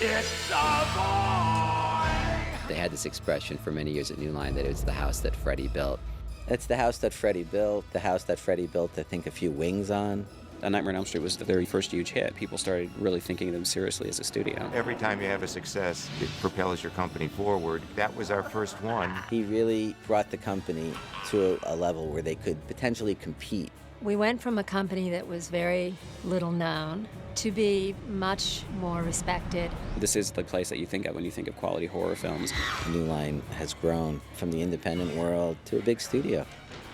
It's a boy! They had this expression for many years at New Line that it was the house that Freddy built. It's the house that Freddy built, the house that Freddy built, I think, a few wings on. A Nightmare on Elm Street was the very first huge hit. People started really thinking of them seriously as a studio. Every time you have a success, it propels your company forward. That was our first one. He really brought the company to a level where they could potentially compete. We went from a company that was very little known to be much more respected. This is the place that you think of when you think of quality horror films. New Line has grown from the independent world to a big studio.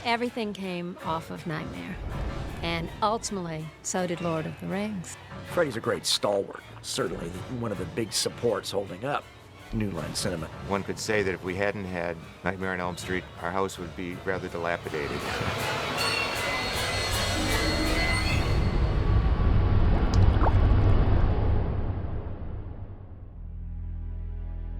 Everything came off of Nightmare. And ultimately, so did Lord of the Rings. Freddy's a great stalwart, certainly one of the big supports holding up New Line Cinema. One could say that if we hadn't had Nightmare on Elm Street, our house would be rather dilapidated.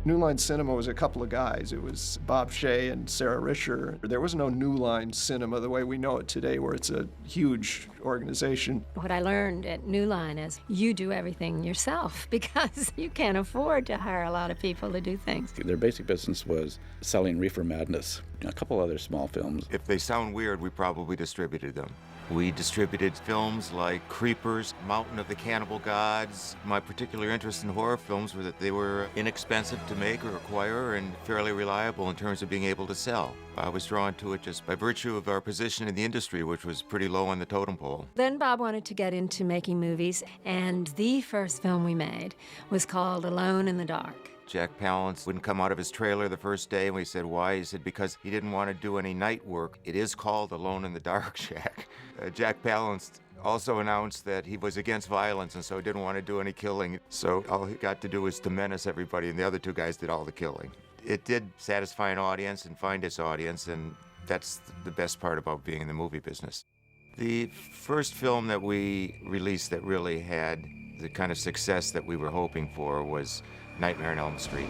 New Line Cinema was a couple of guys. It was Bob Shea and Sarah Risher. There was no New Line Cinema the way we know it today, where it's a huge organization. What I learned at New Line is you do everything yourself because you can't afford to hire a lot of people to do things. Their basic business was selling Reefer Madness, a couple other small films. If they sound weird, we probably distributed them. We distributed films like Creepers, Mountain of the Cannibal Gods. My particular interest in horror films was that they were inexpensive to make or acquire and fairly reliable in terms of being able to sell. I was drawn to it just by virtue of our position in the industry, which was pretty low on the totem pole. Then Bob wanted to get into making movies, and the first film we made was called Alone in the Dark. Jack Palance wouldn't come out of his trailer the first day, and we said, why? He said, because he didn't want to do any night work. It is called Alone in the Dark, Jack. Jack Palance also announced that he was against violence and so didn't want to do any killing. So all he got to do was to menace everybody, and the other two guys did all the killing. It did satisfy an audience and find its audience, and that's the best part about being in the movie business. The first film that we released that really had the kind of success that we were hoping for was Nightmare on Elm Street.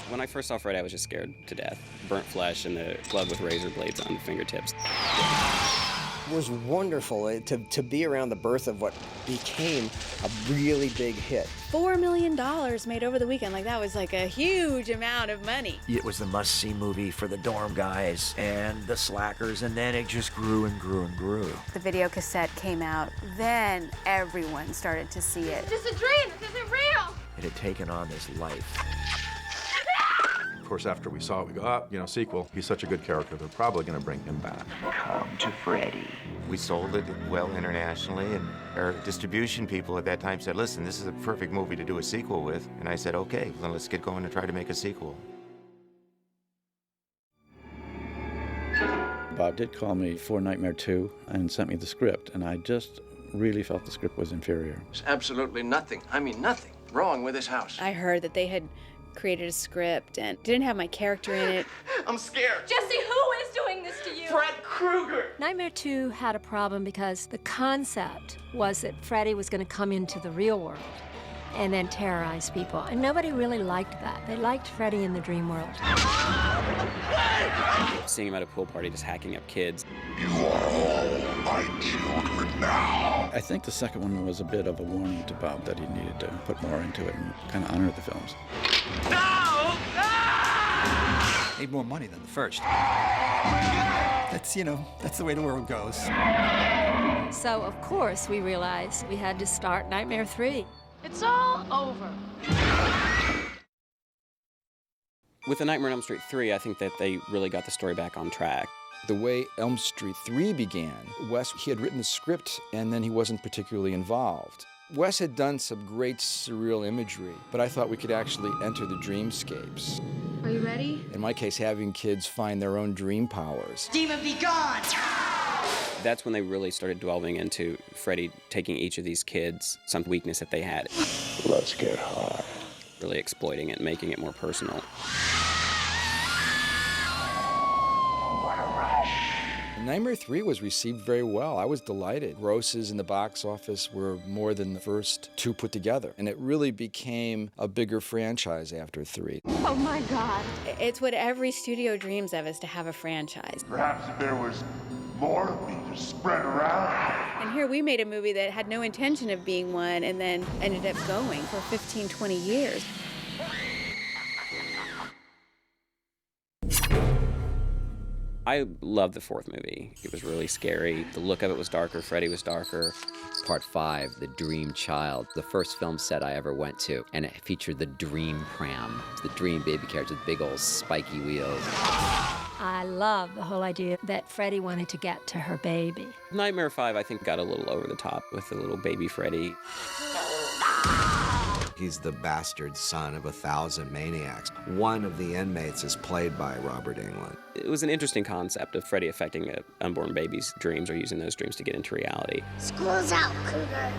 When I first saw Freddy, I was just scared to death. Burnt flesh and the blood with razor blades on the fingertips. It was wonderful to be around the birth of what became a really big hit. $4 million made over the weekend. Like, that was like a huge amount of money. It was the must-see movie for the dorm guys and the slackers, and then it just grew and grew and grew. The video cassette came out, then everyone started to see it. It's just a dream, this isn't real! It had taken on this life. Of course, after we saw it, we go, sequel. He's such a good character, they're probably going to bring him back. Come to Freddy. We sold it well internationally, and our distribution people at that time said, listen, this is a perfect movie to do a sequel with. And I said, okay, then let's get going and try to make a sequel. Bob did call me for Nightmare 2 and sent me the script, and I just really felt the script was inferior. There's absolutely nothing, nothing wrong with this house. I heard that they had created a script and didn't have my character in it. I'm scared. Jesse, who is doing this to you? Fred Krueger. Nightmare 2 had a problem because the concept was that Freddy was going to come into the real world and then terrorize people. And nobody really liked that. They liked Freddy in the dream world. Seeing him at a pool party just hacking up kids. You are all my children now. I think the second one was a bit of a warning to Bob that he needed to put more into it and kind of honor the films. No! Made more money than the first. That's the way the world goes. So, of course, we realized we had to start Nightmare 3. It's all over. With The Nightmare on Elm Street 3, I think that they really got the story back on track. The way Elm Street 3 began, Wes, he had written the script and then he wasn't particularly involved. Wes had done some great surreal imagery, but I thought we could actually enter the dreamscapes. Are you ready? In my case, having kids find their own dream powers. Demon be gone! That's when they really started delving into Freddy taking each of these kids, some weakness that they had. Let's get hard. Really exploiting it, making it more personal. What a rush. Nightmare 3 was received very well. I was delighted. Grosses in the box office were more than the first two put together, and it really became a bigger franchise after 3. Oh my God. It's what every studio dreams of, is to have a franchise. Perhaps if there was More of me to spread around. And here we made a movie that had no intention of being one and then ended up going for 15, 20 years. I loved the fourth movie. It was really scary. The look of it was darker. Freddy was darker. Part 5, The Dream Child, the first film set I ever went to, and it featured the Dream Pram, the Dream baby carriage with big old spiky wheels. I love the whole idea that Freddy wanted to get to her baby. Nightmare 5, I think, got a little over the top with the little baby Freddy. He's the bastard son of 1,000 maniacs. One of the inmates is played by Robert Englund. It was an interesting concept of Freddy affecting an unborn baby's dreams or using those dreams to get into reality. School's out, Cougar.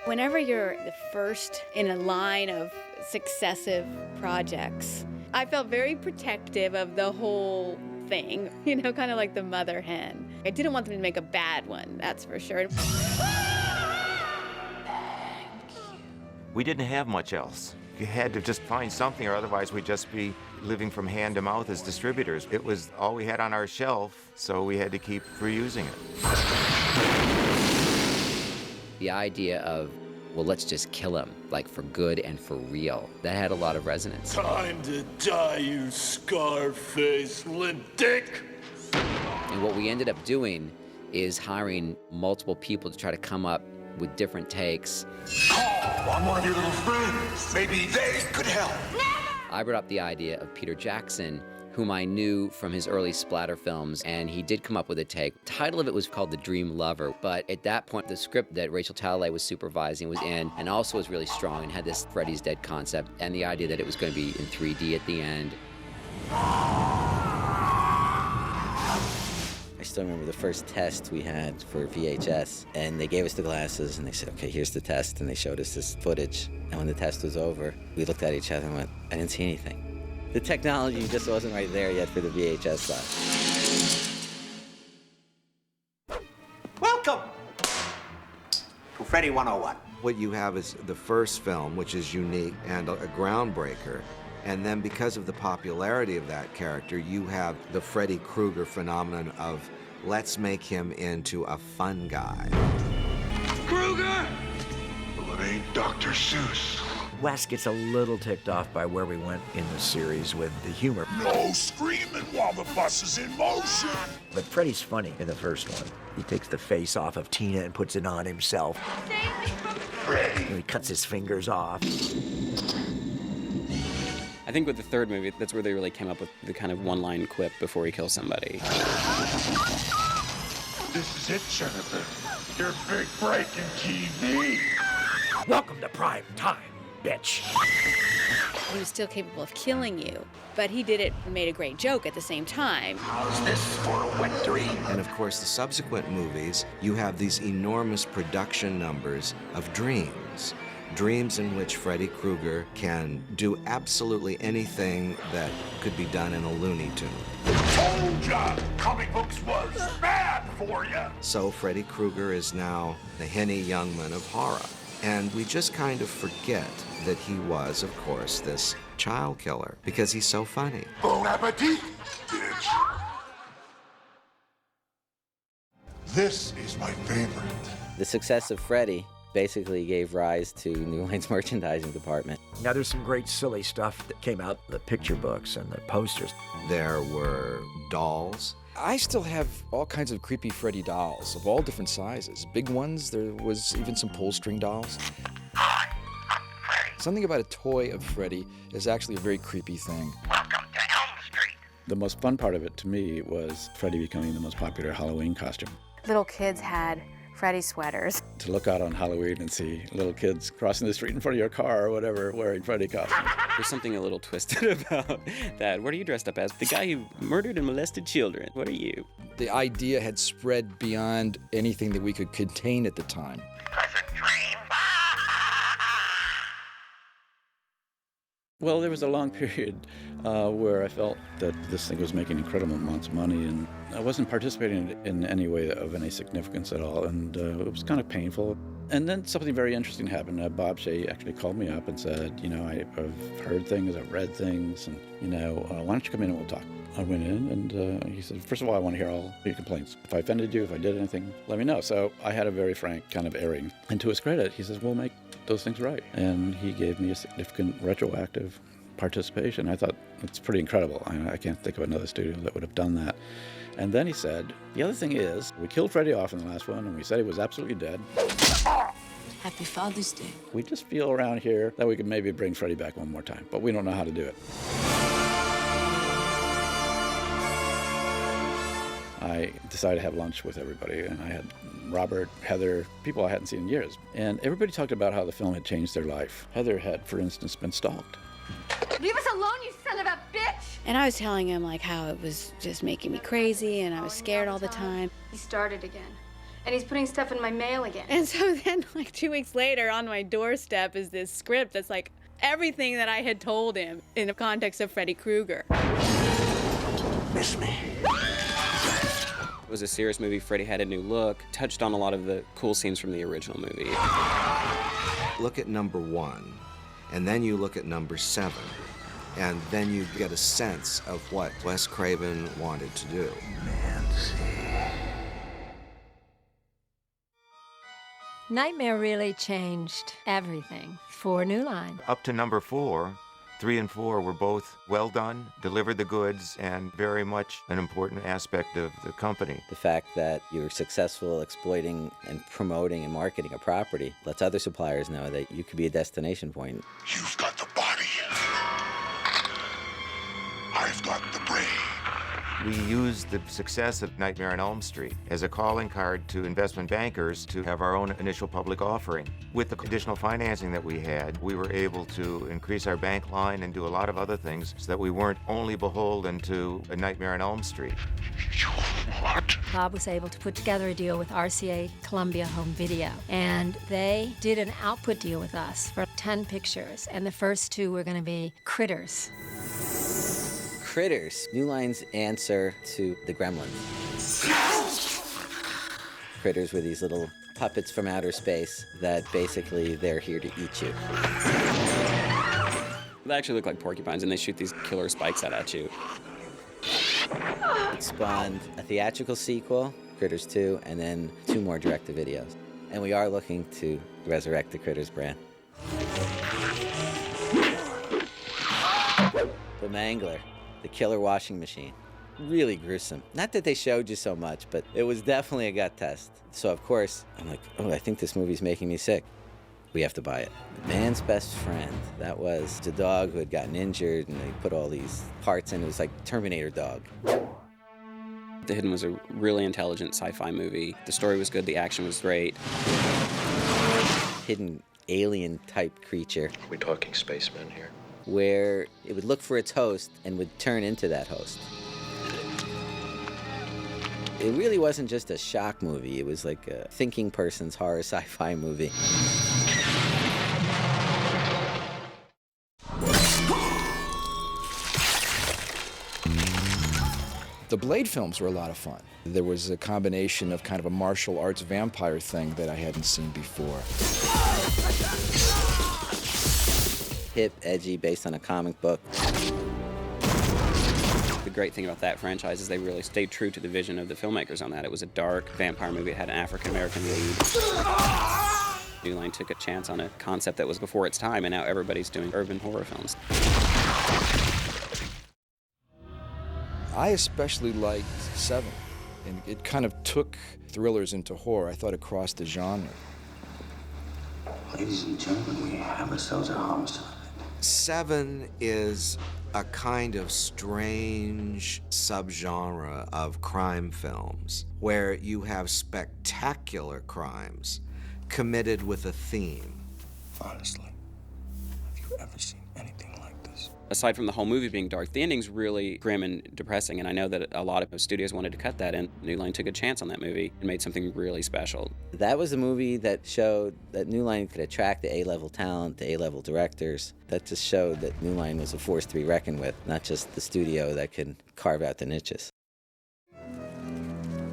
Whenever you're the first in a line of successive projects, I felt very protective of the whole thing, you know, kind of like the mother hen. I didn't want them to make a bad one, that's for sure. We didn't have much else. You had to just find something, or otherwise we'd just be living from hand to mouth as distributors. It was all we had on our shelf, so we had to keep reusing it. The idea of, well, let's just kill him, like for good and for real, that had a lot of resonance. Time to die, you scar-faced lint dick! And what we ended up doing is hiring multiple people to try to come up with different takes. Call on one of your little friends. Maybe they could help. I brought up the idea of Peter Jackson, whom I knew from his early splatter films, and he did come up with a take. The title of it was called The Dream Lover, but at that point, the script that Rachel Talalay was supervising was in, and also was really strong and had this Freddy's Dead concept, and the idea that it was going to be in 3D at the end. I still remember the first test we had for VHS, and they gave us the glasses, and they said, okay, here's the test, and they showed us this footage. And when the test was over, we looked at each other and went, I didn't see anything. The technology just wasn't right there yet for the VHS side. Welcome to Freddy 101. What you have is the first film, which is unique and a groundbreaker. And then because of the popularity of that character, you have the Freddy Krueger phenomenon of let's make him into a fun guy. Krueger! Well, it ain't Dr. Seuss. Wes gets a little ticked off by where we went in the series with the humor. No screaming while the bus is in motion. But Freddy's funny in the first one. He takes the face off of Tina and puts it on himself. Freddy. And he cuts his fingers off. I think with the third movie, that's where they really came up with the kind of one-line quip before he kills somebody. This is it, Jennifer. Your big break in TV. Welcome to prime time, bitch. He was still capable of killing you, but he did it and made a great joke at the same time. How's this for a wet dream? And of course, the subsequent movies, you have these enormous production numbers of dreams. Dreams in which Freddy Krueger can do absolutely anything that could be done in a Looney Tune. Told ya, comic books was bad for ya. So Freddy Krueger is now the Henny Youngman of horror. And we just kind of forget that he was, of course, this child killer because he's so funny. Bon appetit, bitch. This is my favorite. The success of Freddy basically gave rise to New Line's merchandising department. Now, there's some great silly stuff that came out, the picture books and the posters. There were dolls. I still have all kinds of creepy Freddy dolls of all different sizes. Big ones, there was even some pull-string dolls. Something about a toy of Freddy is actually a very creepy thing. Welcome to Elm Street. The most fun part of it to me was Freddy becoming the most popular Halloween costume. Little kids had Freddy sweaters. To look out on Halloween and see little kids crossing the street in front of your car or whatever wearing Freddy costumes. There's something a little twisted about that. What are you dressed up as? The guy who murdered and molested children. What are you? The idea had spread beyond anything that we could contain at the time. Well, there was a long period where I felt that this thing was making incredible amounts of money, and I wasn't participating in any way of any significance at all, and it was kind of painful. And then something very interesting happened. Bob Shea actually called me up and said, you know, I've heard things, I've read things, and, you know, why don't you come in and we'll talk? I went in and he said, first of all, I want to hear all your complaints. If I offended you, if I did anything, let me know. So I had a very frank kind of airing. And to his credit, he says, we'll make those things right. And he gave me a significant retroactive participation. I thought, it's pretty incredible. I can't think of another studio that would have done that. And then he said, the other thing is, we killed Freddy off in the last one, and we said he was absolutely dead. Happy Father's Day. We just feel around here that we could maybe bring Freddy back one more time, but we don't know how to do it. I decided to have lunch with everybody, and I had Robert, Heather, people I hadn't seen in years. And everybody talked about how the film had changed their life. Heather had, for instance, been stalked. Leave us alone, you son of a bitch! And I was telling him, like, how it was just making me crazy, and I was scared all the time. He started again. And he's putting stuff in my mail again. And so then, like, 2 weeks later, on my doorstep is this script that's, like, everything that I had told him in the context of Freddy Krueger. Miss me. It was a serious movie. Freddy had a new look, touched on a lot of the cool scenes from the original movie. Look at number 1, and then you look at number 7, and then you get a sense of what Wes Craven wanted to do. Nightmare really changed everything for New Line. Up to number 4, 3 and 4 were both well done, delivered the goods, and very much an important aspect of the company. The fact that you're successful exploiting and promoting and marketing a property lets other suppliers know that you could be a destination point. You've got the body. I've got the brain. We used the success of Nightmare on Elm Street as a calling card to investment bankers to have our own initial public offering. With the additional financing that we had, we were able to increase our bank line and do a lot of other things so that we weren't only beholden to a Nightmare on Elm Street. What? Bob was able to put together a deal with RCA Columbia Home Video, and they did an output deal with us for 10 pictures, and the first 2 were going to be Critters. Critters, New Line's answer to the Gremlins. Critters were these little puppets from outer space that basically they're here to eat you. They actually look like porcupines, and they shoot these killer spikes out at you. It spawned a theatrical sequel, Critters 2, and then 2 more direct-to-videos. And we are looking to resurrect the Critters brand. The Mangler. The killer washing machine. Really gruesome. Not that they showed you so much, but it was definitely a gut test. So, of course, I'm like, oh, I think this movie's making me sick. We have to buy it. Man's Best Friend. That was a dog who had gotten injured, and they put all these parts in. It was like Terminator dog. The Hidden was a really intelligent sci-fi movie. The story was good. The action was great. Hidden alien-type creature. Are we talking spacemen here? Where it would look for its host and would turn into that host. It really wasn't just a shock movie. It was like a thinking person's horror sci-fi movie. The Blade films were a lot of fun. There was a combination of kind of a martial arts vampire thing that I hadn't seen before. Hip, edgy, based on a comic book. The great thing about that franchise is they really stayed true to the vision of the filmmakers on that. It was a dark vampire movie. It had an African-American lead. New Line took a chance on a concept that was before its time, and now everybody's doing urban horror films. I especially liked 7, and it kind of took thrillers into horror. I thought it crossed the genre. Ladies and gentlemen, we have ourselves a homicide. 7 is a kind of strange subgenre of crime films where you have spectacular crimes committed with a theme. Honestly, have you ever seen anything like this? Aside from the whole movie being dark, the ending's really grim and depressing, and I know that a lot of studios wanted to cut that, and New Line took a chance on that movie and made something really special. That was a movie that showed that New Line could attract the A-level talent, the A-level directors. That just showed that New Line was a force to be reckoned with, not just the studio that could carve out the niches.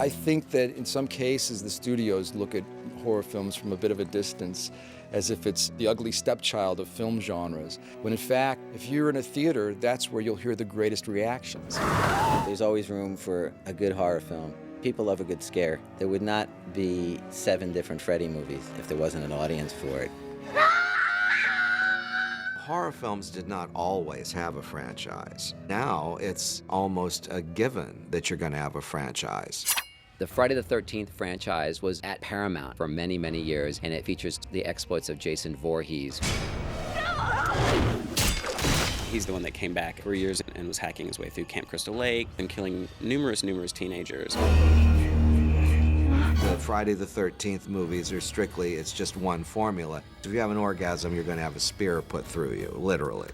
I think that in some cases the studios look at horror films from a bit of a distance, as if it's the ugly stepchild of film genres, when in fact, if you're in a theater, that's where you'll hear the greatest reactions. There's always room for a good horror film. People love a good scare. There would not be 7 different Freddy movies if there wasn't an audience for it. Horror films did not always have a franchise. Now it's almost a given that you're going to have a franchise. The Friday the 13th franchise was at Paramount for many, many years, and it features the exploits of Jason Voorhees. He's the one that came back for years and was hacking his way through Camp Crystal Lake and killing numerous teenagers. The Friday the 13th movies are strictly, it's just one formula. If you have an orgasm, you're going to have a spear put through you, literally.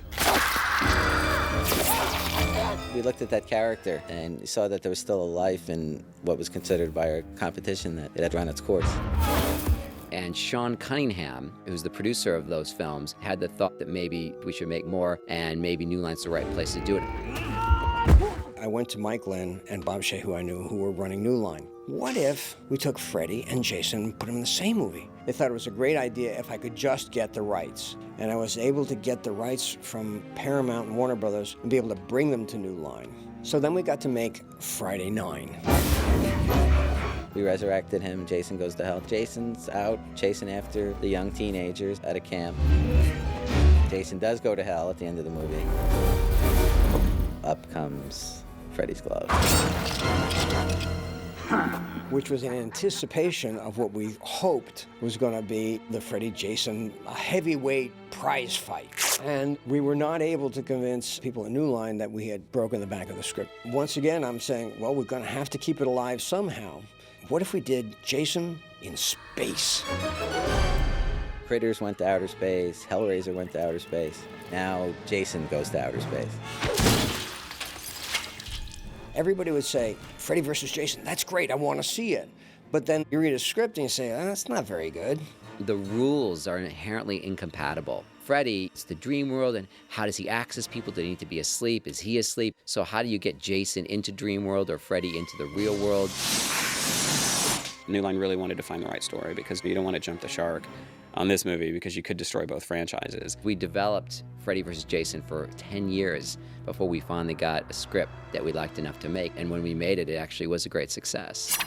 We looked at that character and saw that there was still a life in what was considered by our competition, that it had run its course. And Sean Cunningham, who's the producer of those films, had the thought that maybe we should make more and maybe New Line's the right place to do it. I went to Mike Lynn and Bob Shea, who I knew, who were running New Line. What if we took Freddy and Jason and put them in the same movie? They thought it was a great idea if I could just get the rights. And I was able to get the rights from Paramount and Warner Brothers and be able to bring them to New Line. So then we got to make Friday 9. We resurrected him. Jason goes to hell. Jason's out chasing after the young teenagers at a camp. Jason does go to hell at the end of the movie. Up comes Freddy's glove. Which was in anticipation of what we hoped was going to be the Freddy-Jason heavyweight prize fight. And we were not able to convince people at New Line that we had broken the back of the script. Once again, I'm saying, well, we're going to have to keep it alive somehow. What if we did Jason in space? Critters went to outer space. Hellraiser went to outer space. Now Jason goes to outer space. Everybody would say, Freddy versus Jason, that's great, I want to see it. But then you read a script and you say, that's not very good. The rules are inherently incompatible. Freddy is the dream world, and how does he access people? Do they need to be asleep? Is he asleep? So how do you get Jason into dream world or Freddy into the real world? New Line really wanted to find the right story because you don't want to jump the shark on this movie because you could destroy both franchises. We developed Freddy vs. Jason for 10 years before we finally got a script that we liked enough to make. And when we made it, it actually was a great success.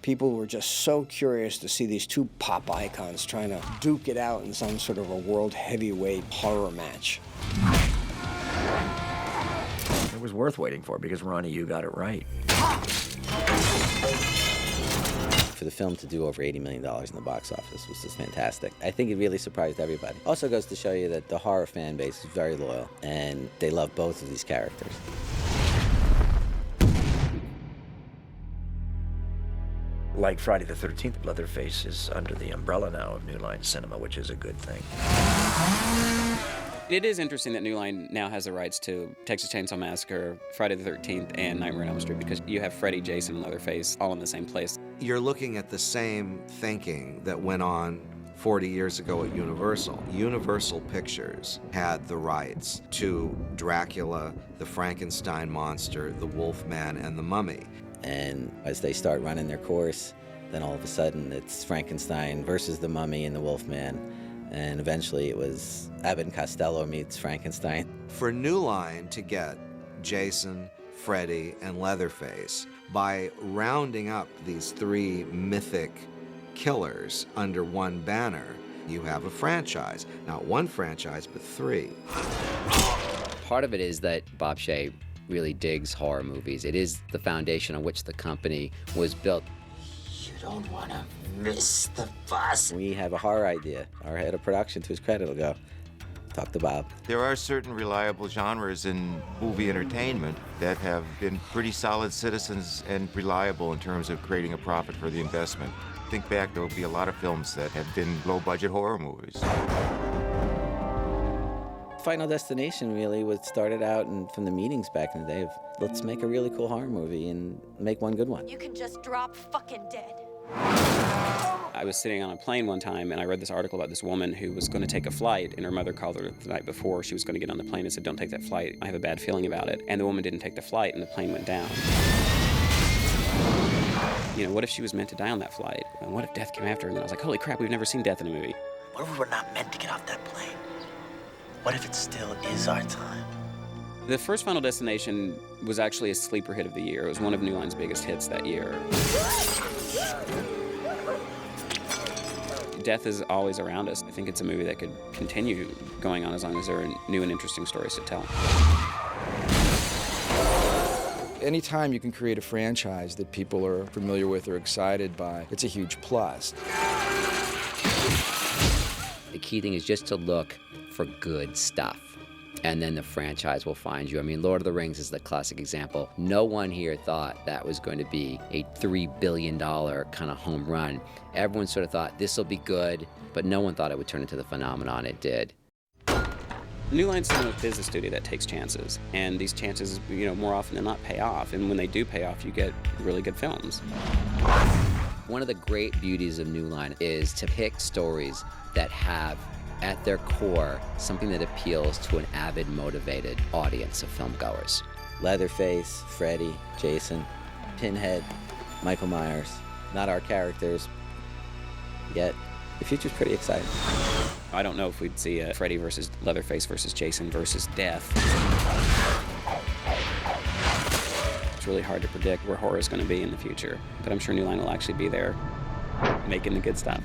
People were just so curious to see these two pop icons trying to duke it out in some sort of a world heavyweight horror match. It was worth waiting for because, Ronnie, you got it right. For the film to do over $80 million in the box office was just fantastic. I think it really surprised everybody. Also goes to show you that the horror fan base is very loyal, and they love both of these characters. Like Friday the 13th, Leatherface is under the umbrella now of New Line Cinema, which is a good thing. It is interesting that New Line now has the rights to Texas Chainsaw Massacre, Friday the 13th, and Nightmare on Elm Street because you have Freddy, Jason, and Leatherface all in the same place. You're looking at the same thinking that went on 40 years ago at Universal. Universal Pictures had the rights to Dracula, the Frankenstein monster, the Wolfman, and the Mummy. And as they start running their course, then all of a sudden it's Frankenstein versus the Mummy and the Wolfman. And eventually it was Abbott and Costello meets Frankenstein. For New Line to get Jason, Freddy, and Leatherface, by rounding up these 3 mythic killers under one banner, you have a franchise. Not one franchise, but 3. Part of it is that Bob Shea really digs horror movies. It is the foundation on which the company was built. You don't want to miss the bus. We have a horror idea. Our head of production, to his credit, will go, talk to Bob. There are certain reliable genres in movie entertainment that have been pretty solid citizens and reliable in terms of creating a profit for the investment. Think back, there will be a lot of films that have been low-budget horror movies. Final Destination really was started out from the meetings back in the day of, let's make a really cool horror movie and make one good one. You can just drop fucking dead. I was sitting on a plane one time and I read this article about this woman who was going to take a flight and her mother called her the night before she was going to get on the plane and said, don't take that flight. I have a bad feeling about it. And the woman didn't take the flight and the plane went down. You know, what if she was meant to die on that flight? And what if death came after her? And I was like, holy crap, we've never seen death in a movie. What if we were not meant to get off that plane? What if it still is our time? The first Final Destination was actually a sleeper hit of the year. It was one of New Line's biggest hits that year. Death is always around us. I think it's a movie that could continue going on as long as there are new and interesting stories to tell. Anytime you can create a franchise that people are familiar with or excited by, it's a huge plus. The key thing is just to look for good stuff, and then the franchise will find you. I mean, Lord of the Rings is the classic example. No one here thought that was going to be a $3 billion kind of home run. Everyone sort of thought this will be good, but no one thought it would turn into the phenomenon it did. New Line Cinema is a studio that takes chances, and these chances, you know, more often than not pay off. And when they do pay off, you get really good films. One of the great beauties of New Line is to pick stories that have, at their core, something that appeals to an avid, motivated audience of filmgoers. Leatherface, Freddy, Jason, Pinhead, Michael Myers. Not our characters, yet the future's pretty exciting. I don't know if we'd see a Freddy versus Leatherface versus Jason versus Death. It's really hard to predict where horror is going to be in the future, but I'm sure New Line will actually be there making the good stuff.